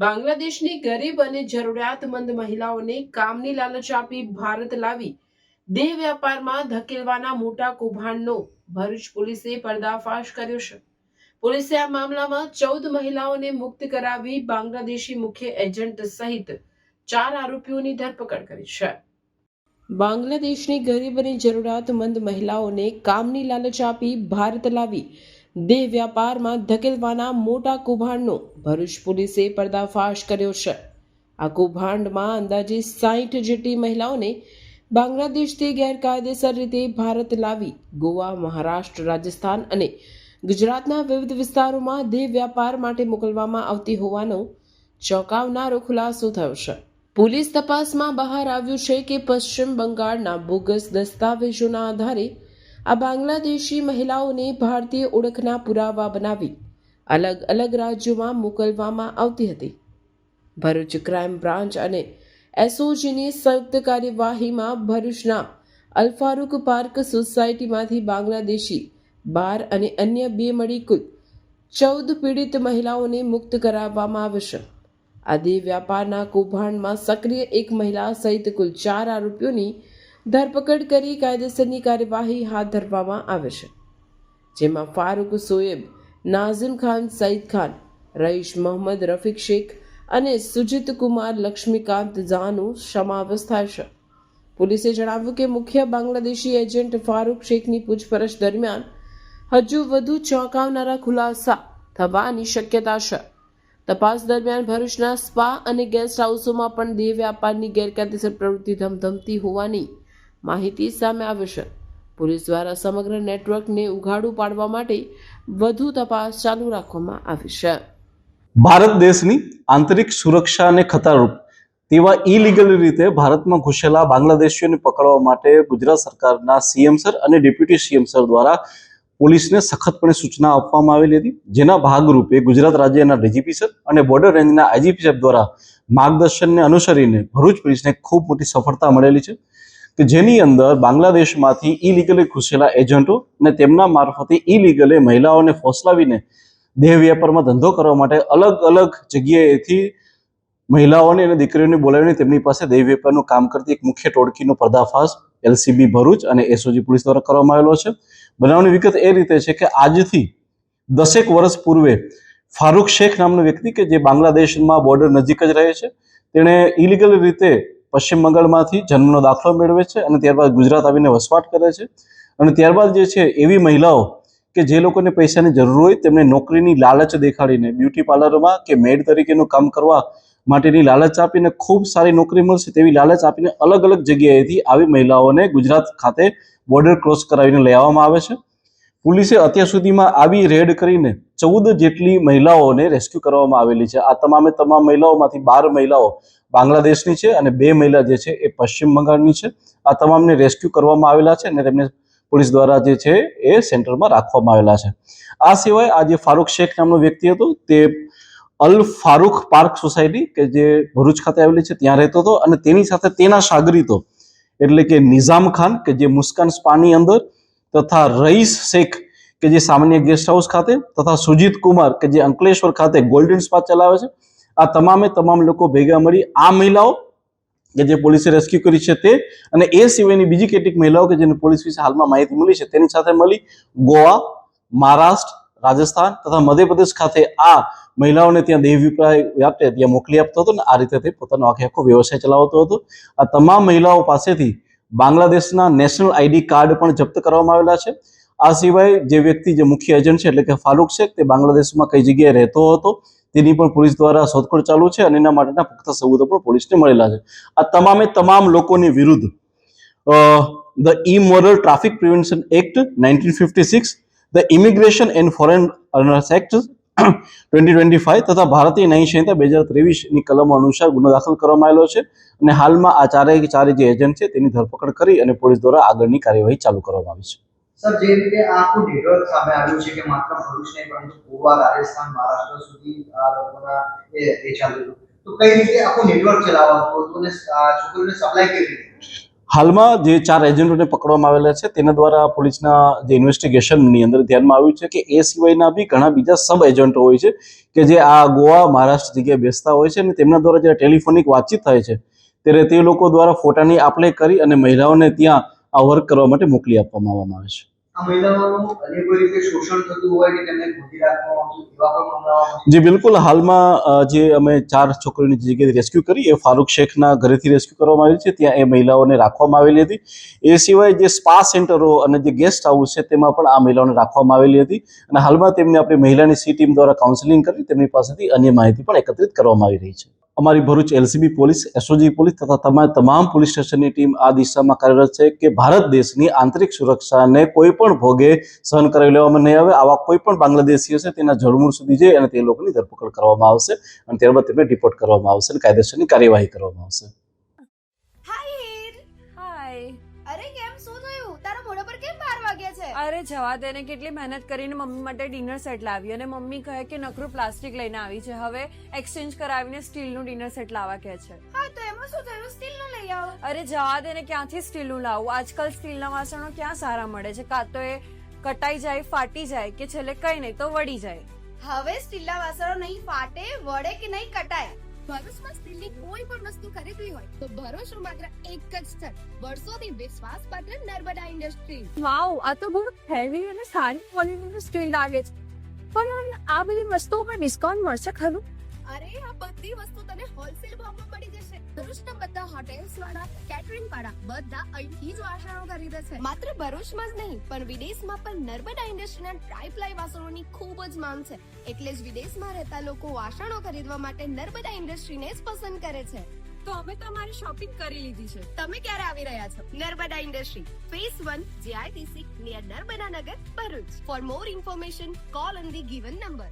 બાંગ્લાદેશની ગરીબ અને જરૂરિયાતમંદ મહિલાઓને કામની લાલચ આપી ભારત લાવી દેહ વ્યાપારમાં ધકેલવાના મોટા કૌભાંડનો ભરૂચ પોલીસે પર્દાફાશ કર્યો છે. પોલીસે આ મામલામાં 14 મહિલાઓને મુક્ત કરાવી બાંગ્લાદેશી મુખ્ય એજન્ટ સહિત 4 આરોપીઓની ધરપકડ કરી છે. બાંગ્લાદેશની ગરીબ અને જરૂરિયાતમંદ મહિલાઓને કામની લાલચ આપી ભારત લાવી દેહ વ્યાપારમાં ધકેલવાના મોટા કૌભાંડનો ભરૂચ પોલીસે પર્દાફાશ કર્યો છે. આ કૌભાંડમાં અંદાજે 60 જેટલી મહિલાઓને બાંગ્લાદેશથી ગેરકાયદેસર રીતે ભારત લાવી ગોવા, મહારાષ્ટ્ર, રાજસ્થાન અને ગુજરાતના વિવિધ વિસ્તારોમાં દેહ વ્યાપાર માટે મોકલવામાં આવતી હોવાનો ચોંકાવનારો ખુલાસો થયો છે. પોલીસ તપાસમાં બહાર આવ્યું છે કે પશ્ચિમ બંગાળના બોગસ દસ્તાવેજોના આધારે આ બાંગ્લાદેશી મહિલાઓને ભારતીય ઓળખના પુરાવા બનાવી અલગ અલગ રાજ્યોમાં મોકલવામાં આવતી હતી. ભરૂચ ક્રાઇમ બ્રાન્ચ અને એસઓજીની સંયુક્ત કાર્યવાહીમાં ભરૂચના અલફારૂક પાર્ક સોસાયટીમાંથી બાંગ્લાદેશી 12 અને અન્ય 2 મળી કુલ 14 પીડિત મહિલાઓને મુક્ત કરાવવામાં આવે છે. આ દેહ વ્યાપારના કૌભાંડમાં સક્રિય એક મહિલા સહિત કુલ 4 આરોપીઓની ધરપકડ કરી કાયદેસરની કાર્યવાહી હાથ ધરવામાં આવે છે, જેમાં ફારૂક સોએબ, નાઝિમ ખાન, સઈદ ખાન, રઈશ મોહમ્મદ, રફીક શેખ અને સુજીત કુમાર લક્ષ્મીકાંત ઝાનો સમાવેશ થાય છે. પોલીસે જણાવ્યું કે મુખ્ય બાંગ્લાદેશી એજન્ટ ફારૂક શેખની પૂછપરછ દરમિયાન હજુ વધુ ચોંકાવનારા ખુલાસા થવાની શક્યતા છે. તપાસ દરમિયાન ભરૂચના સ્પા અને ગેસ્ટ હાઉસોમાં પણ દેહ વ્યાપારની ગેરકાયદેસર પ્રવૃત્તિ ધમધમતી હોવાની માહિતી સામે આવી છે. પોલીસ દ્વારા સમગ્ર નેટવર્કને ઉઘાડું પાડવા માટે વધુ તપાસ ચાલુ રાખવામાં આવી છે. ભારત દેશની આંતરિક સુરક્ષાને ખતરારૂપ તેવા ઇલીગલ રીતે ભારતમાં ઘૂસેલા બાંગ્લાદેશીઓને પકડવા માટે ગુજરાત સરકારના સીએમ સર અને ડેપ્યુટી સીએમ સર દ્વારા પોલીસને સખતપણે સૂચના આપવામાં આવેલી હતી, જેના ભાગરૂપે ગુજરાત રાજ્યના ડીજીપી સર અને બોર્ડર રેન્જના આઈજીપી સાહેબ દ્વારા માર્ગદર્શનને અનુસરીને ભરૂચ પોલીસને ખૂબ મોટી સફળતા મળેલી છે કે જેની અંદર બાંગ્લાદેશમાંથી ઇલીગલી ઘૂસેલા એજન્ટો અને તેમના મારફતે ઇલીગલે મહિલાઓને ફોસલાવીને દેહ વ્યાપારમાં ધંધો કરવા માટે અલગ અલગ જગ્યાએથી મહિલાઓને અને દીકરીઓને બોલાવીને તેમની પાસે દેહ વ્યાપારનું કામ કરતી એક મુખ્ય ટોળકીનો પર્દાફાશ એલસીબી ભરૂચ અને એસઓજી પોલીસ દ્વારા કરવામાં આવેલો છે. બનાવની વિગત એ રીતે છે કે આજથી 10 વર્ષ પૂર્વે ફારૂક શેખ નામનો વ્યક્તિ કે જે બાંગ્લાદેશમાં બોર્ડર નજીક જ રહે છે, તેણે ઇલીગલ રીતે પશ્ચિમ બંગાળમાંથી જન્મનો દાખલો મેળવે છે અને ત્યારબાદ ગુજરાત આવીને વસવાટ કરે છે અને ત્યારબાદ જે છે એવી મહિલાઓ કે જે લોકોને પૈસાની જરૂર હોય તેમને નોકરીની લાલચ દેખાડીને બ્યુટી પાર્લરમાં કે મેડ તરીકેનું કામ કરવા માટેની લાલચ આપીને ખૂબ સારી નોકરી મળશે તેવી લાલચ આપીને અલગ અલગ જગ્યાએથી આવી મહિલાઓને ગુજરાત ખાતે બોર્ડર ક્રોસ કરાવીને લઈ આવવામાં આવે છે. પોલીસે અત્યાર સુધીમાં આવી રેડ કરીને 14 જેટલી મહિલાઓને રેસ્ક્યુ કરવામાં આવેલી છે. આ તમામ મહિલાઓમાંથી 12 મહિલાઓ બાંગ્લાદેશની છે અને 2 મહિલા જે છે એ પશ્ચિમ બંગાળની છે. આ તમામને રેસ્ક્યુ કરવામાં આવેલા છે અને તેમને પોલીસ દ્વારા જે છે એ સેન્ટરમાં રાખવામાં આવેલા છે. આ સિવાય આ જે ફારૂક શેખ નામનો વ્યક્તિ હતો તે અલ ફારૂક પાર્ક સોસાયટી કે જે ભરૂચ ખાતે આવેલી છે ત્યાં રહેતો હતો અને તેની સાથે તેના શાગરીતો એટલે કે નિઝામ ખાન કે જે મુસ્કાન સ્પાની અંદર તથા રઈસ શેખ કે જે સામાન્ય ગેસ્ટ હાઉસ ખાતે તથા સુજીત કુમાર કે જે અંકલેશ્વર ખાતે ગોલ્ડન સ્પા ચલાવે છે, આ તમામ લોકો ભેગા મળી આ મહિલાઓ કે જે પોલીસે રેસ્ક્યુ કરી છે તે અને એ સિવાયની બીજી કેટલીક મહિલાઓ કે જેને પોલીસ વિશે હાલમાં માહિતી મળી છે તેની સાથે મળી ગોવા, મહારાષ્ટ્ર, રાજસ્થાન તથા મધ્યપ્રદેશ ખાતે આ મહિલાઓને ત્યાં દેહ વ્યાપાર ત્યાં મોકલી આપતો હતો ને આ રીતે તે પોતાનો આખો વ્યવસાય ચલાવતો હતો. આ તમામ મહિલાઓ પાસેથી બાંગ્લાદેશના નેશનલ આઈડી કાર્ડ પણ જપ્ત કરવામાં આવેલા છે. આ સિવાય જે વ્યક્તિ જે મુખ્ય એજન્ટ છે એટલે કે ફારૂક શેખ તે બાંગ્લાદેશમાં કઈ જગ્યાએ રહેતો હતો તેની પણ પોલીસ દ્વારા શોધખોળ ચાલુ છે અને એના માટેના પુખ્ત સબૂતો પણ પોલીસને મળેલા છે. આ તમામ લોકોની વિરુદ્ધ the immoral traffic prevention act 1956, the immigration and foreign act 2025 તથા ભારતીય ન્યાય સંહિતા 2023 ની કલમો અનુસાર ગુનો દાખલ કરવામાં આવેલો છે અને હાલમાં આ ચારે જે એજન્ટ છે તેની ધરપકડ કરી અને પોલીસ દ્વારા આગળની કાર્યવાહી ચાલુ કરવામાં આવી છે. સર, જે રીતે આખું નેટવર્ક સામે આવ્યું છે કે માત્ર ભરૂચ નહીં પરંતુ ગોવા, રાજસ્થાન, મહારાષ્ટ્ર સુધી આ લોકોના એ ચાલ્યું હતું, તો કઈ રીતે આખું નેટવર્ક ચલાવવાનું હતું અને છોકરીઓને સપ્લાય કેવી રીતે? હાલમાં જે 4 એજન્ટોને પકડવામાં આવેલા છે તેના દ્વારા પોલીસના જે ઇન્વેસ્ટિગેશનની અંદર ધ્યાનમાં આવ્યું છે કે એ સિવાયના બી ઘણા બીજા સબ એજન્ટો હોય છે કે જે આ ગોવા મહારાષ્ટ્ર જગ્યાએ બેસતા હોય છે અને તેમના દ્વારા જ્યારે ટેલિફોનિક વાતચીત થાય છે ત્યારે તે લોકો દ્વારા ફોટાની આપ-લે કરી અને મહિલાઓને ત્યાં આ વર્ક કરવા માટે મોકલી આપવામાં આવે છે. આ મહિલાઓનું અન્ય કોઈ રીતે શોષણ થતું હોય કે તેમને ગોતી રાખવામાં આવતું એવા પણ મામલાઓ? જી બિલકુલ, હાલમાં જે અમે 4 છોકરીઓની જગ્યાએ રેસ્ક્યુ કરી એ ફારૂક શેખના ઘરેથી રેસ્ક્યુ કરવામાં આવી છે. ત્યાં એ મહિલાઓને રાખવામાં આવેલી હતી. એ સિવાય જે સ્પા સેન્ટરો અને જે ગેસ્ટ હાઉસ છે તેમાં પણ આ મહિલાઓને રાખવામાં આવેલી હતી અને હાલમાં તેમને આપણી મહિલાની સી ટીમ દ્વારા કાઉન્સેલિંગ કરી તેમની પાસેથી અન્ય માહિતી પણ એકત્રિત કરવામાં આવી રહી છે. અમારી Bharuch LCB police, SOG police તથા તમામ પોલીસ સ્ટેશનની ટીમ આ દિશામાં કાર્યરત છે કે ભારત દેશની આંતરિક સુરક્ષાને કોઈ પણ ભોગે સહન કરાવી લેવામાં નહીં આવે. આવા કોઈ પણ બાંગ્લાદેશી હશે તેના જડમૂળ સુધી જઈ અને તે લોકોની ધરપકડ કરવામાં આવશે અને ત્યારબાદ તેમને ડિપોર્ટ કરવામાં આવશે અને કાયદેસરની કાર્યવાહી કરવામાં આવશે. હાય હીર. હાય. અરે કેમ શું થયું? તારા મોઢા પર કેમ 12 વાગ્યા છે? અરે જવા દે ને, કેટલી મહેનત કરીને મમ્મી માટે ડિનર સેટ લાવી અને મમ્મી કહે કે નકરું પ્લાસ્ટિક લઈને આવી છે, હવે એક્સચેન્જ કરાવીને સ્ટીલનું ડિનર સેટ લાવવા કહે છે. હા તો એમાં શું થયું? સ્ટીલનું લઈ આવો. અરે જવા દે ને, ક્યાંથી સ્ટીલનું લાવું? આજકાલ સ્ટીલના વાસણો ક્યાં સારા મળે છે? કાં તો એ કટાઈ જાય, ફાટી જાય કે છેલ્લે કઈ નહીં તો વળી જાય. હવે સ્ટીલના વાસણો નહીં ફાટે, વળે કે નહીં કટાય. ભરૂચમાં સ્ટીલની કોઈ પણ વસ્તુ ખરીદવી હોય તો ભરૂચનું માત્ર એક જ સ્થળ, વર્ષોથી વિશ્વાસપાત્ર નર્મદા ઇન્ડસ્ટ્રીઝ. વાવ, આ તો બહુ હેવી અને સારી ક્વોલિટીનું સ્ટીલ લાગે છે. પણ આ બધી વસ્તુઓ પર ડિસ્કાઉન્ટ મળશે ખરું? અરે આ બધી વસ્તુ તને હોલસેલ ભાવમાં મળી જશે. ભરૂચના બધા હોટેલ્સ વાળા, કેટરિંગ વાળા બધા અહીંથી જ વાસણો ખરીદે છે. માત્ર ભરૂચમાં જ નહીં પણ વિદેશમાં પણ નર્મદા ઇન્ડસ્ટ્રીના ટ્રાય-પ્લાય વાસણોની ખૂબ જ માંગ છે. એટલે જ વિદેશમાં રહેતા લોકો વાસણો ખરીદવા માટે નર્મદા ઇન્ડસ્ટ્રીને જ પસંદ કરે છે. તો અમે તમારી શોપિંગ કરી લીધી છે. તમે ક્યારે આવી રહ્યા છો? Narmada industry, phase 1, JITC, near Narmada Nagar, Bharuch. For more information, call on the given number.